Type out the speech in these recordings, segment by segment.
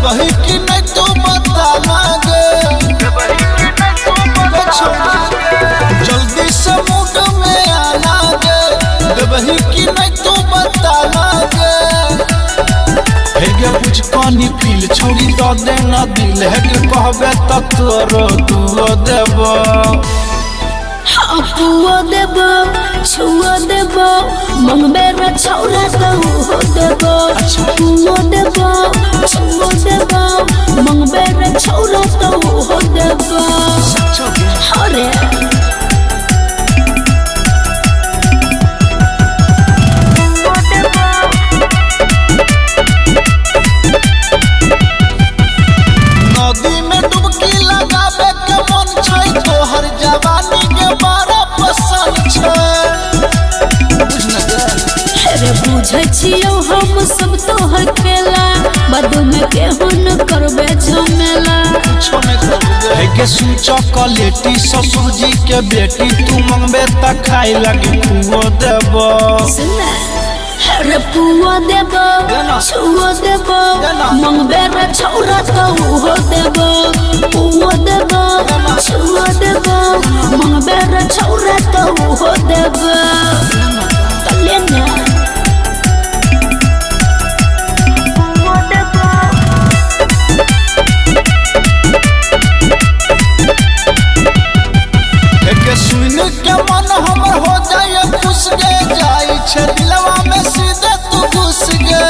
देबही कि नहीं तू बता लागे जल्दी से मूड में आना गे देबही कि नहीं तू बता लागे कुछ पानी पील छोड़ी तो देना दिल है कि कहबे तो तोरो दुओ देबो पुओ देबो छुओ देबो मंगबे रे छौरा तो हो देबो पुओ देबो छुओ देबो मंगबे रे छौरा तो हो देबो अरे नदी में डुबकी लगाबे के मन छै तोहर जवानी के बड़ा पसंद छै अरे बुझै छियौ हम सब तोहर खेला बदू में केहू न करबे झमेला कुछो नहीं करबे है के सुन चॉकलेटी ससुर जी के बेटी तू मंगबे त खाई लगी पुओ देबो सुन अरे पुओ देबो छुओ देबो मंगबे रे छौरा तो हो देबो पुओ देबो छुओ देबो मंगबे रे छौरा तो हो देबो तले ना पुओ देबो के सुन के मन हमर हो जाए खुश गे जाई छे दिलवा में सीधे तू घुस गे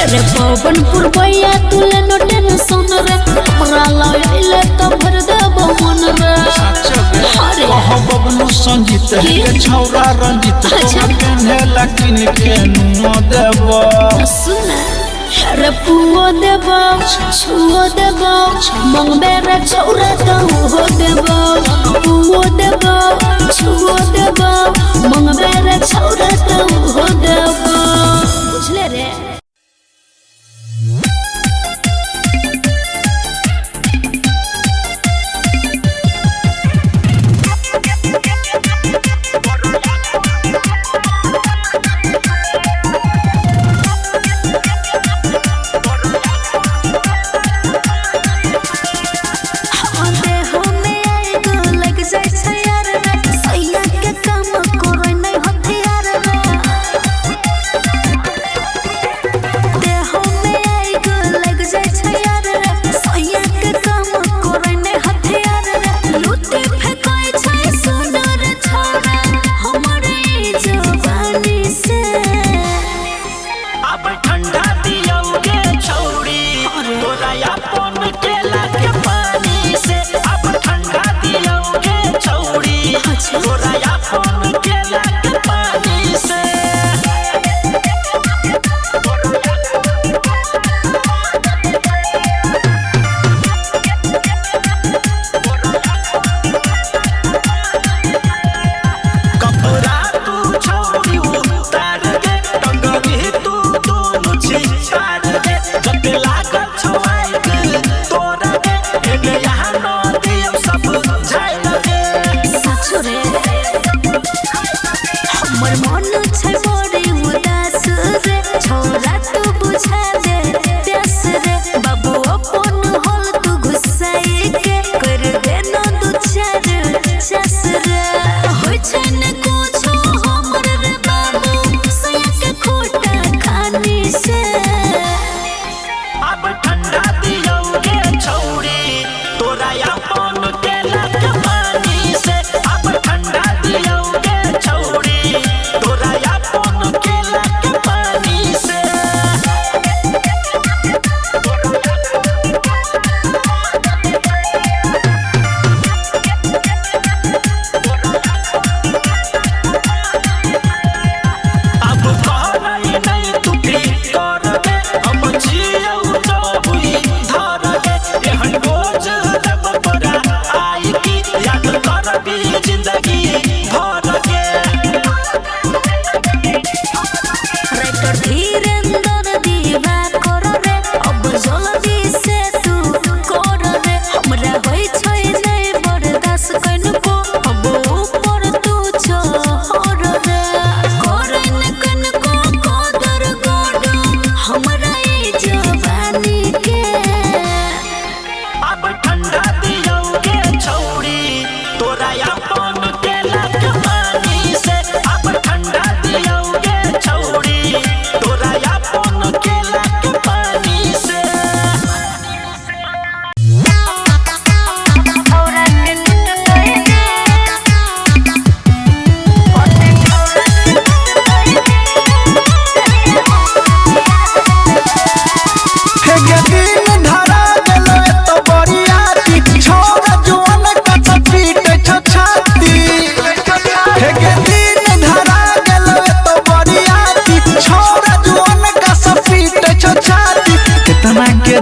अरे पवनपुर भैया तुले नो टेंशन रे हमरा लाइले तो भर देबो मन रे अरे कह बबलू संगीत के छौरा रंजित केने लकिन के नुनो देबो सुन अरे पुओ देबो छुओ देबो मंगबे रे छौरा तो हो देबो पुओ देबो छुओ देबो मंगबे रे छौरा तो हो देबो बुझले रे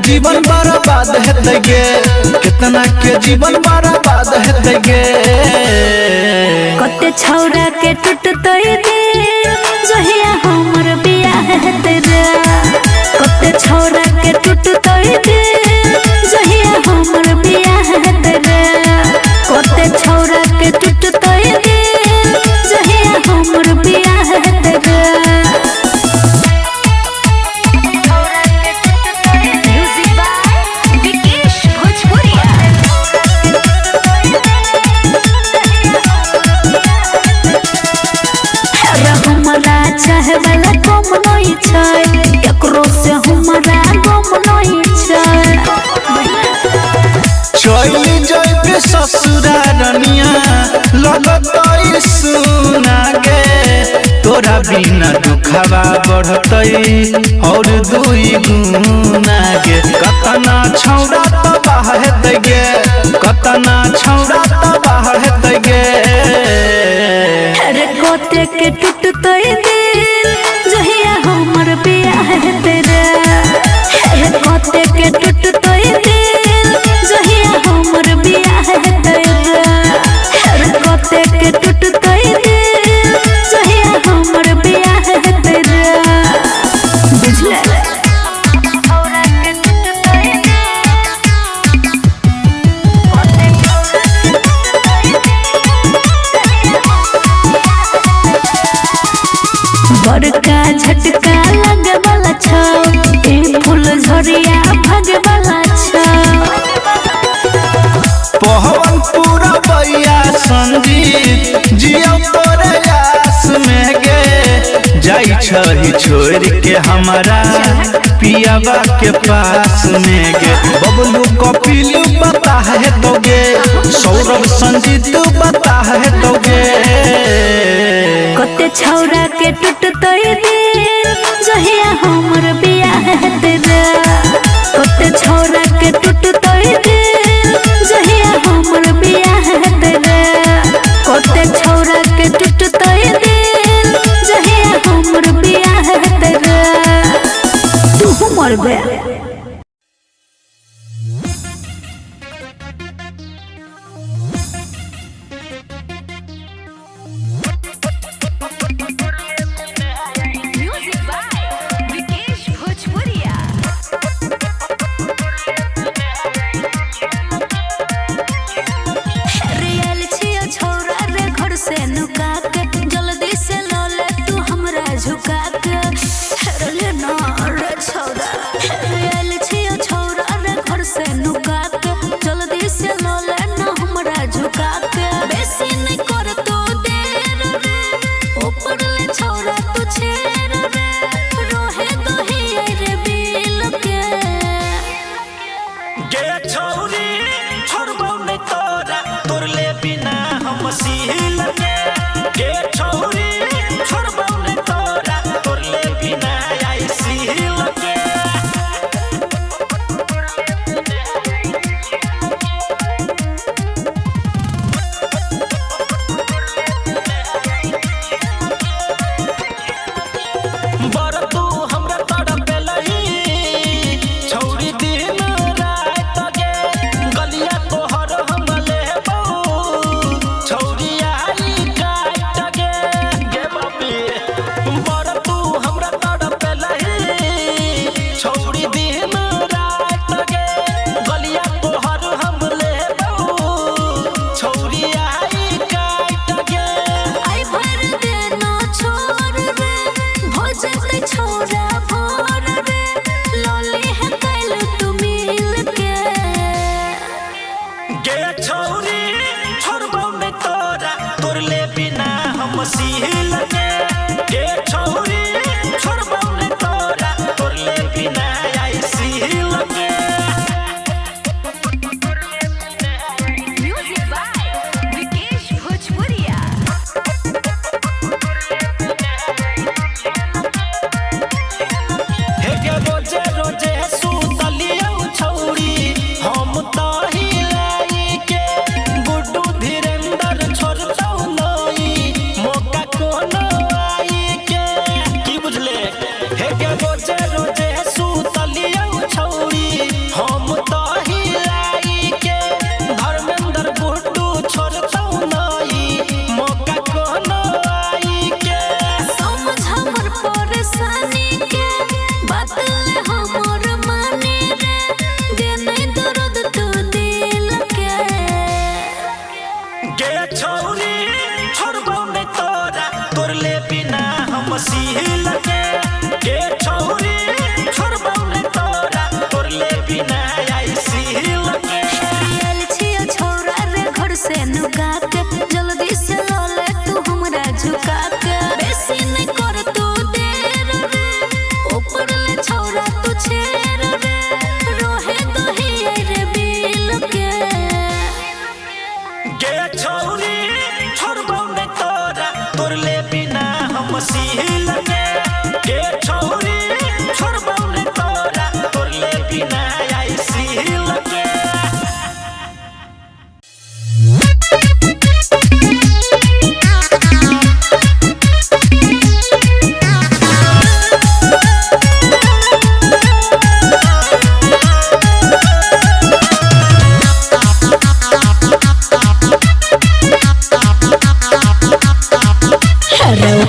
जीवन बर्बाद हेतै गे, कितना के जीवन बर्बाद हेतै गे। कते छौरा के टूटतै दिल जहिया हमर बियाह हेतै रे। कते छौरा के टूटतै दिल जहिया हमर बियाह हेतै रे। कते छौरा के टूटतै दिल जहिया हमर बियाह हेतै रे। चाहे वाला कम नहीं छै, एकरो से हमरा गम नहीं छै। चली जाइबे ससुरारनिया लगतै सुना गे, तोरा बिना दुखवा बढ़तै और दुई गुना गे। कतना छौरा तबाह हेतै गे, कतना छौरा तबाह हेतै गे। अरे कते के टूटतै दिल जहिया हमर बियाह हेतै रे। अरे कते के टूटतै दिल जहिया हमर बियाह हेतै रे। अरे कते के टूटतै दिल जहिया हमर बियाह हेतै रे। बुझले बड़का झटका लगे वाला छौ, ए फूल झरिया भागे वाला छौ। पवन पूरा बैया संजीत जिया तोरे आस में गे। जाई छही छोड़ के हमारा पियावा के पास में गे। बबलू कपिल बता है तो गे, सौरभ संजीत बता है तो गे। कते छौरा के टूटतै दिल जहिया हमर बियाह हेतै रे। कते छौरा के टूटतै दिल जहिया हमर बियाह हेतै रे। कते छौरा के टूटतै दिल जहिया हमर बियाह हेतै रे। तू मरबे। से नुका के जल्दी से लो ले तू हमरा झुका के। रे ना रे छौरा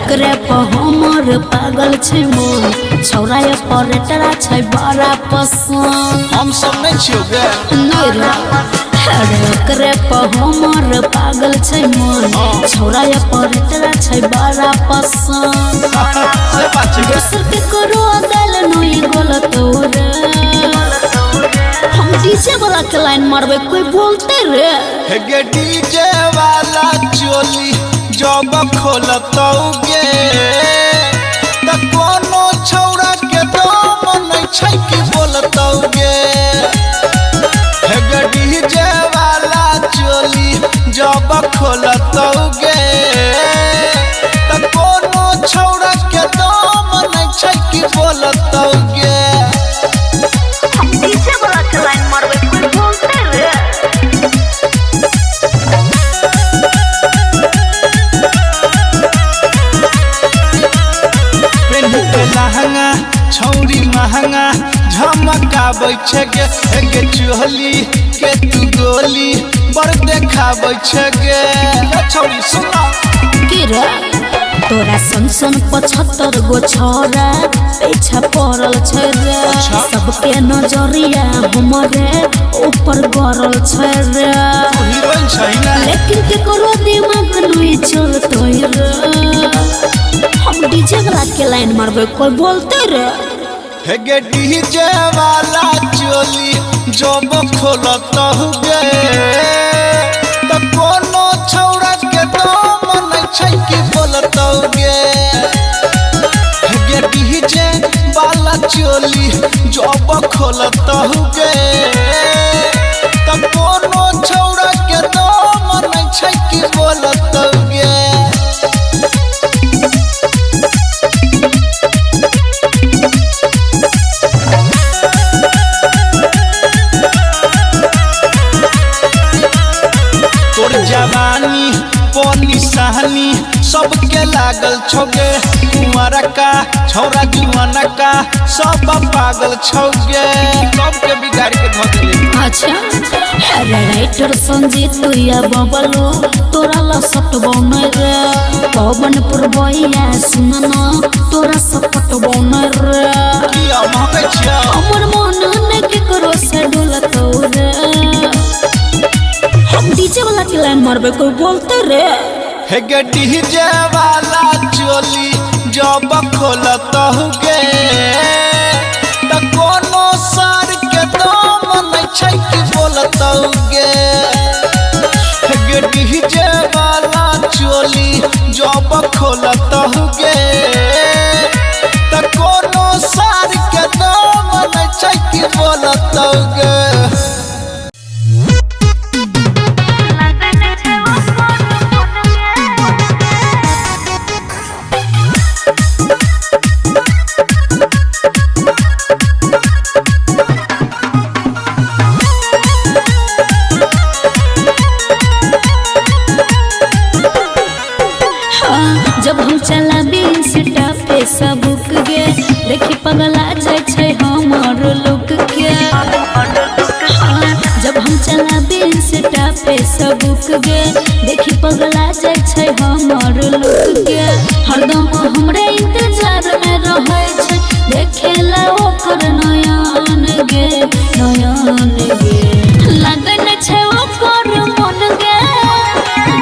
ओकरे पर हमर पागल छै मन छौरा ऑपरेटरा छै बड़ा पसंद हम सब नहीं छियो गे नहीं रे अरे ओकरे पर हमर पागल छै मन छौरा ऑपरेटरा छै बड़ा पसंद से बात छै गे दोसर के करो दिल नहीं गलत रे हम डीजे वाला के लाइन मारबे कोई बोलते रे हे गे डीजे वाला चोली जब खोलतौगे त कोनो छौरा के दम नहीं छै कि बोलतौगे हे गे डीजे वाला चोली जब खोलतौगे त कोनो छौरा के दम नहीं छै कि बोलतौगे हम डीजे वाला के लाइन मारबे कोई बोलते रे लहंगा छौरी महंगा झमकाबै छै गे हे गे चोली के तू गोली बड़ देखाबै छै गे छौरी सुना की रे तोरा सन 75 गो छौरा पीछा पड़ल छै रे सबके नजरिया हमरे ऊपर गरल छै रे हीरोइन छै ना लेकिन केकरो दिमाग नहीं चलतो रे हम डीजे वाला के लाइन मारबे कोई बोलते रे हे गे डीजे वाला चोली जब खोलतौगे त कोनो छौरा के दम नहीं छै कि बोलतौगे हे गे डीजे वाला चोली जब खोलतौगे त कोनो छौरा के दम नहीं छै कि बोलतौगे तोर जवानी पानी सहनी सबके लागल छोगे कुंवारा का छौरा जुआना का सब पागल छोगे सबके बिगाड़ के धो देले अच्छा अरे राइटर संजीत या बबलू तोरा ला सट बन रे पवन पुरबैया सुनना तोरा सपट बन रे किया महकै छिया हमर मन ने केकरो से डोलत रे हम डीजे वाला के लाइन मारबे कोई बोलते रे हे गे डीजे वाला चोली जब खोलतौगे त कोनो सार के दम नहीं छै कि बोलतौगे हे गे डीजे वाला चोली जब खोलतौगे त कोनो सार के दम नहीं छै कि बोलतौगे जब हम चला इंस्टा पे सबुक गे देखी पगला जाय छै हमर लुक के जब हम चला इंस्टा पे सबुक गे देखी पगला जाय छै हमर लुक के हरदम हमरे इंतजार में रहै छै देखेला ओकर नयन गे लगन छै ओकर मन गे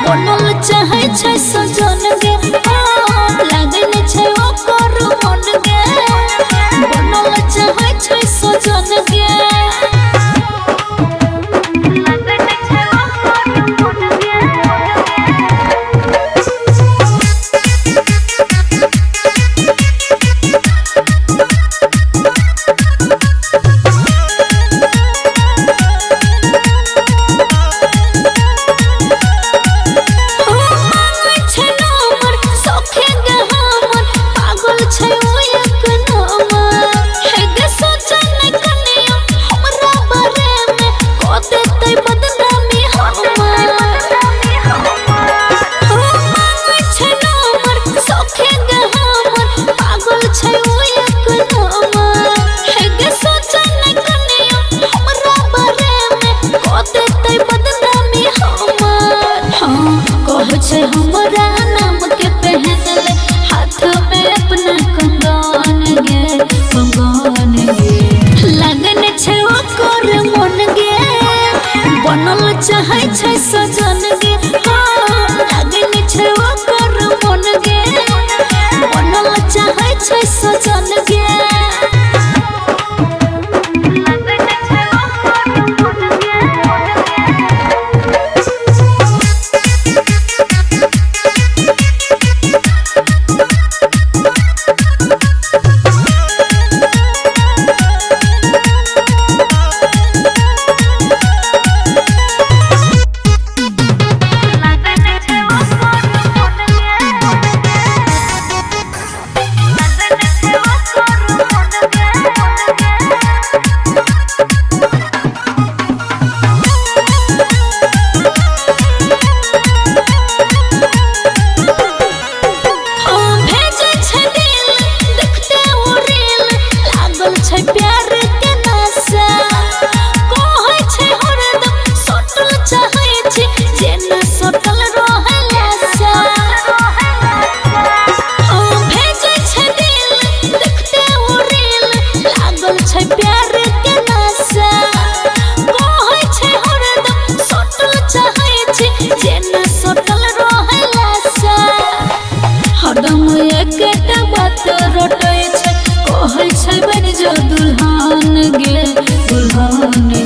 बनल चाहे छै सजन गे लगन छै ओकर मन गे बनल चाहे छै सजन गे लगन छै ओकर मन गे पागल छै ओ एक नंबर हे गे सोचन कने छै सजन गे लागन छै ओकर मन गे बनल चाहे छै सजन गे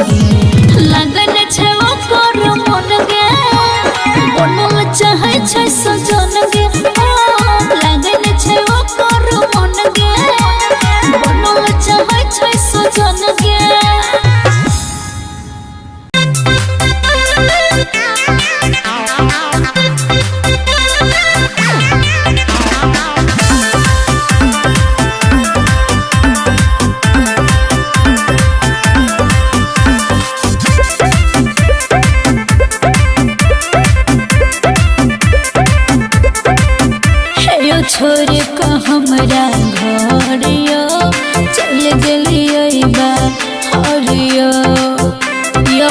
लगन छै ओकर मन गे बनल चाहे छै सजन गे लगन छै ओकर मन गे बनल चाहे छै सजन गे छोड़ के हमरा घर यो चल गेलिए बाहरियो यो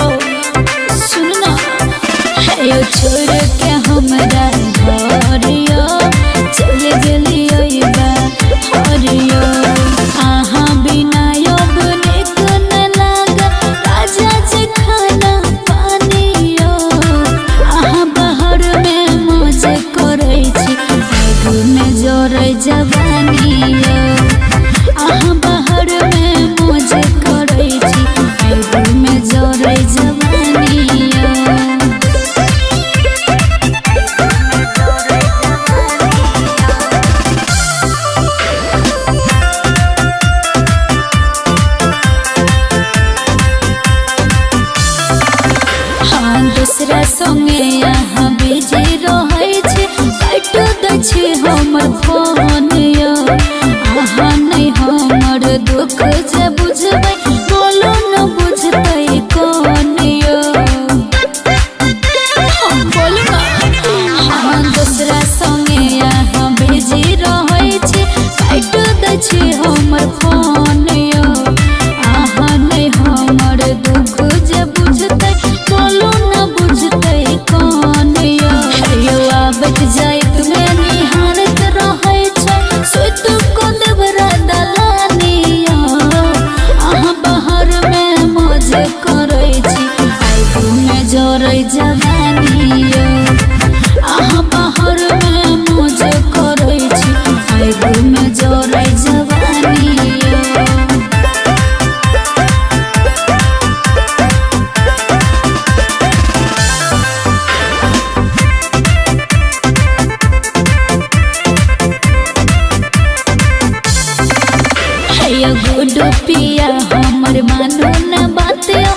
सुन ना यो छोड़ के हमरा घर यो चल गेलिए बाहरियो आहा बिना यो निक न लाग राजा जी खाना पानी यो आहा बाहर में मौज करे छी में जोरे जवानी आहा बाहर में मौज करे छी में जोरे जवानी हाँ दूसरा संगे यहाँ बिजी रहे छे काट दै छे हमर फोन यो आहा नहीं हमर दुख जे बुझबै बोलो न बुझतै कौन यो बोलू हाँ दूसरा संगे यहाँ बिजी रहे छे काट दै छे हमर फोन यो आहा नहीं हमर दुख जे बुझतै बोलो न बुझतै कौन यो आबत जाए तुम्हें निहारत रहे छै सुत को देवरा दलानी आहा बाहर में मौज करे छी आगू में जोरे जवानी आहा बाहर में मौज करे छी आगू में जोरे जवानी गुडू पिया हमर मानो न बातियो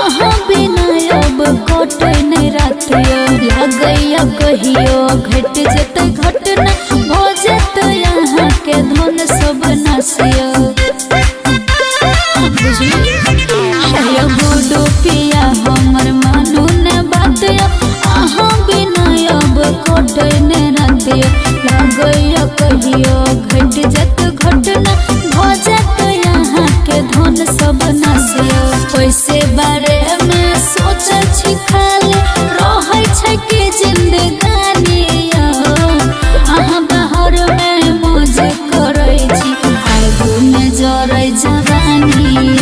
आहा बिना अब कटे नहीं रातियो लगैया कहियो घट जते घटना हो जते यहाँ के धन सब नासियो गुडू पिया हमर मानो न बातियो आहा बिना अब कटे नहीं रातियो लगैया कहियो घट जते घटना हो जते यहाँ के धन सब नासियो पैसे बारे में सोच छी खाली रहे छै कि जिंदगानी आहा बाहर में मौज करे छी आगू में जोरे जवानी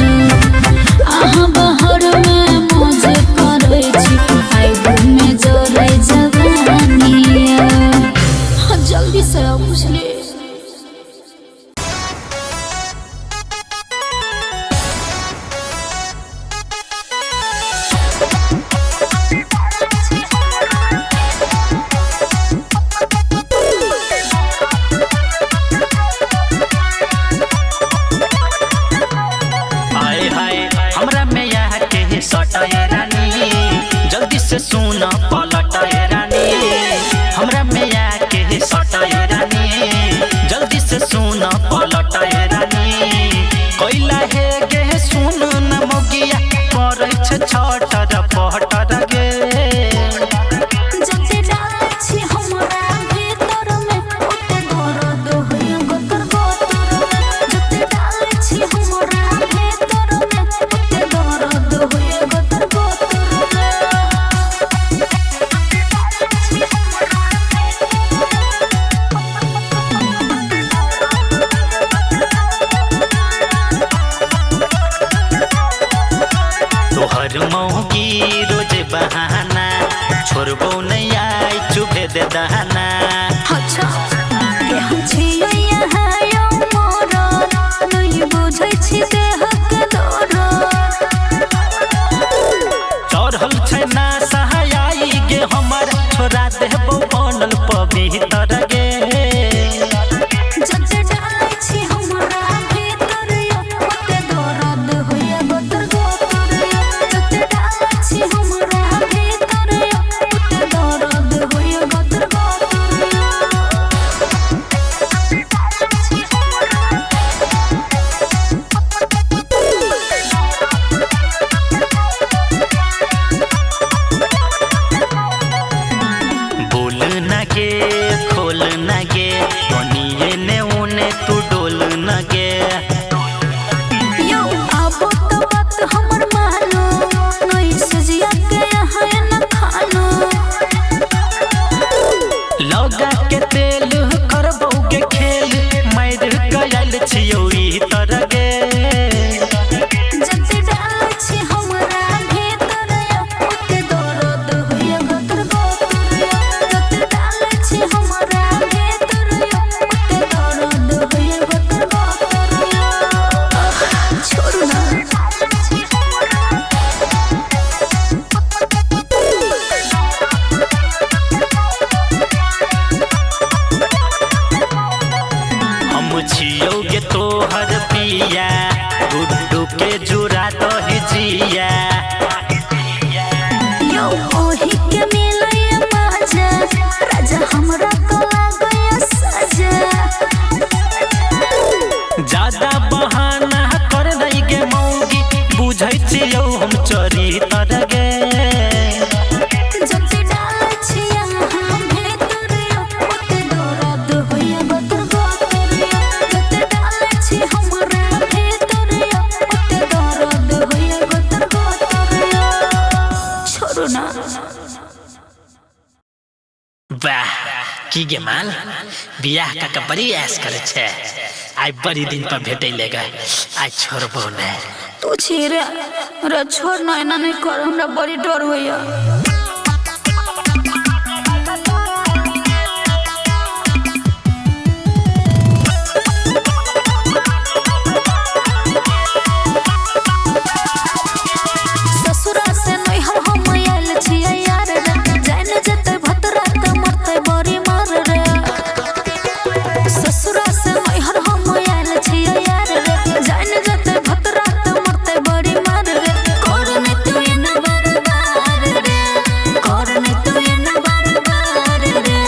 आहा बाहर में मौज करे छी आगू से सुन पलट रानी हमरा में आके सट रानी जल्दी से सुन पलट रानी कोइला हे गे सुन न मोगिया करे छे छटर पटर गे जते डाल छी हमरा भीतर में ओते दर्द होय गोतर गोतर जते डाल छी हमरा भीतर में ओते दर्द होय गोतर गोतर तोहर मौकी रोज बहाना छोड़बो नहीं आई चुभे दे दहाना अच्छा के हम छियै यहाँ यो मोर नहीं बुझै छी देहक दर चढ़ल छै ना सहाय गे हमर छोड़ा देबो बनल पवित्र गे जते डाल छी हमरा भीतर ओते दर्द होय गोतर गोतर जते डाल छी हमरा भीतर ओते दर्द होय गोतर गोतर बोल न गे खोल न गे तनिए ने उने तू डोल न गे यो आबो तो बात हमर मानो नहीं सजिया के यहाँ न खानो लगा के तेल करबो गे खेल मार गयल छियौ ई तर गे जते डाल छी हमरा भीतर ओते दर्द होय गोतर गोतर जते डाल छी हमरा भीतर ओते दर्द होय गोतर गोतर छोड़ू ना हम छियौ गे तोहर पिया गुड्डू के जुरा दही जिया यो ओही के मिलय मजा राजा हमरा तो लागय सजा ज्यादा बहाना कर नहीं गे मौगी बुझै छियौ हम चोरी तर गे जते डाल छी यहाँ भीतर ओते दर्द होय गोतर गोतर जते डाल छी हमरा भीतर ओते दर्द होय गोतर गोतर छोड़ू ना वाह की गे माल बियाह का बड़ी ऐश करे छे आई बड़ी दिन पर भेटै लेगा आई छोड़बो नहीं तू छी रे छोड़ ना एना नहीं कर हमरा बड़ी डर होया ससुरा से नैहर हम आयल छियै यार रे जान जते भतरा त मरते बड़ी मार रे ससुरा से नैहर हम आयल छियै यार रे जान जते भतरा त मरते बड़ी मार रे करने तू एना बरबार रे करने तू एना बरबार रे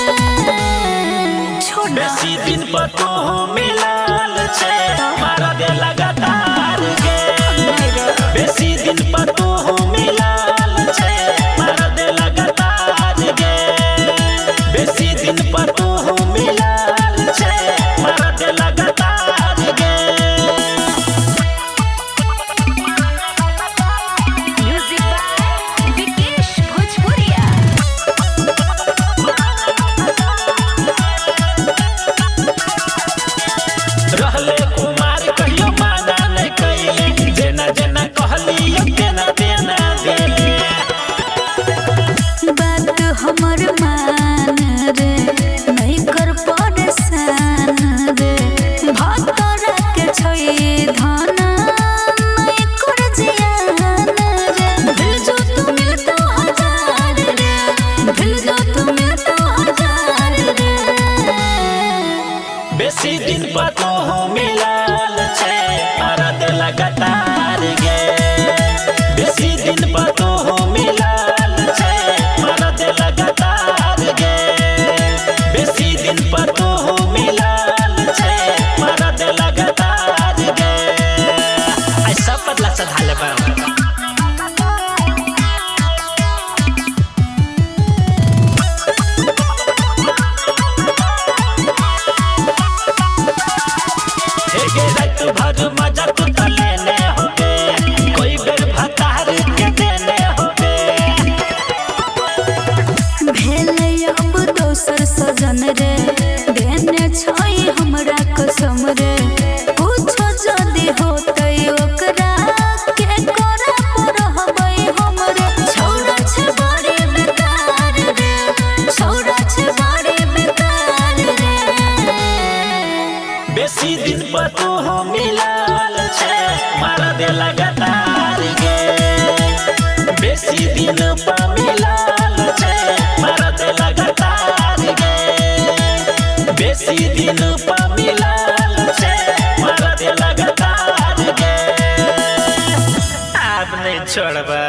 छोड़ बेसी दिन पर तो मिलाल छे मारा दे लगातार गे बेसी दिन पर तो मिलाल छे मारा दे लगातार गे बेसी दिन पर तो मिलाल छे मारा दे लगातार गे म्यूजिक बाय विकेश भोजपुरिया रहले कुमार कहियो माना नहीं कैले जेना जेना कहलियो तेना तेना देले बात हमर मान रे नहीं कर परेशान रे भतरा के छै धन नहीं कर जियान रे भूल जो तू मिलता हजार रे भूल जो तू मिलता हजार रे बेसी दिन पर तो मिलाल छे मारा दे लगातार गे बेसी दिन पर तो मिलाल छे बदला से धाले बा रात भर मजा तू लेने होगे कोई बेर भतार के देने होगे भेले अब दोसर सजन रे देने छई हमरा कसम रे कुछो जदी होतै ओकरा के करे परहबै हमरे छौरा छे बड़े बेकार रे छौरा छे बड़े बेकार रे बेसी दिन पर तू हो मिलाल छे मारा दे लगातार गे बेसी दिन पर मिलाल छे मारा दे लगातार गे बेसी दिन पर मिलाल छे मारा दे लगातार गे अब नहीं छोड़बा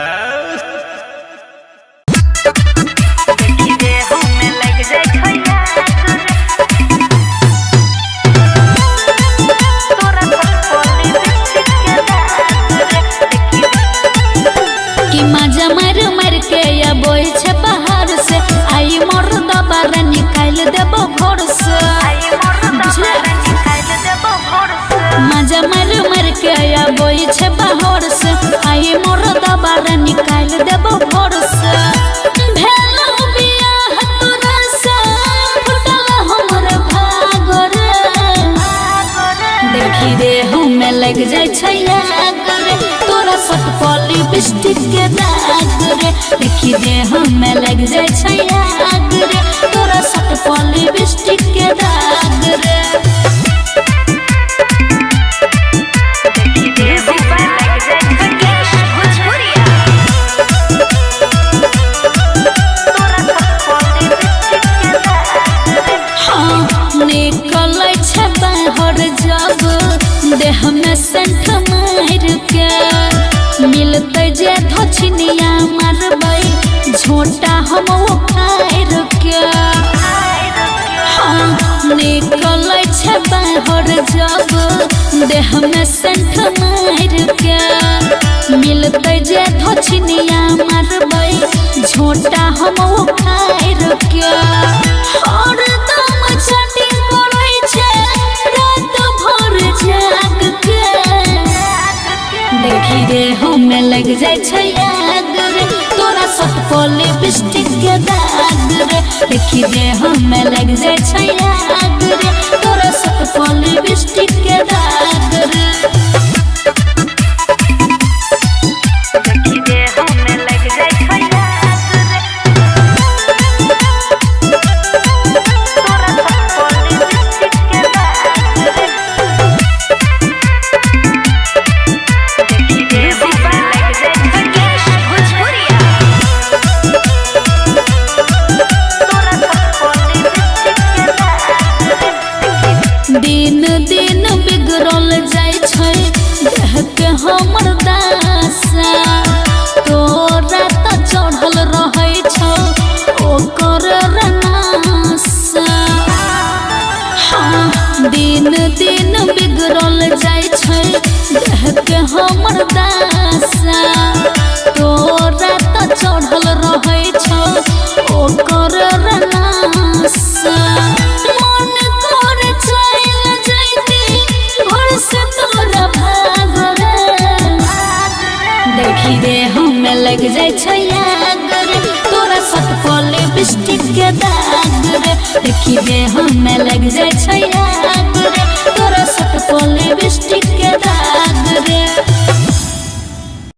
मजा मर मर के बोई छे बाहर से आई मोर दबार निकाल देबो भोर से भेलो बियाह तोरा से फुटल हमर भाग रे देखी रे हमें लग जाय छै आग रे तोरा सट पली बिस्टिक के दाग रे देखी रे हमें लग जाय छै आग रे तोरा सट पली बिस्टिक के दाग रे निकलै छै बाहर जब देह में सेंठ मार के मिलते जे धछनिया मारबै झोटा हम उखाड़ के निकलै छै बाहर जब देह में सेंठ मार के मिलते जे धछनिया मारबै झोटा हम उखाड़ के और दम छटी पड़ै छै रात भर जाग के देखी रे हमें लग जाय छै आग रे तोरा सट पले बिस्टिक के दाग रे देखी रे हमें लग जाय छै आग रे तोरा सट पले बिस्टिक के दाग रे दिन दिन बिगड़ल जाय छै देह के हमर दासा तोरा त चढ़ल रहै छौ ओकर रनासा दिन दिन बिगड़ल जाय छै देह के हमर दासा तोरा त चढ़ल रहै छौ ओकर रनासा देखी रे हमें लग जाय छै आग रे तोरा सट पले बिस्टिक के दाग रे देखी रे हमें लग जाय छै आग रे तोरा सट पले बिस्टिक के दाग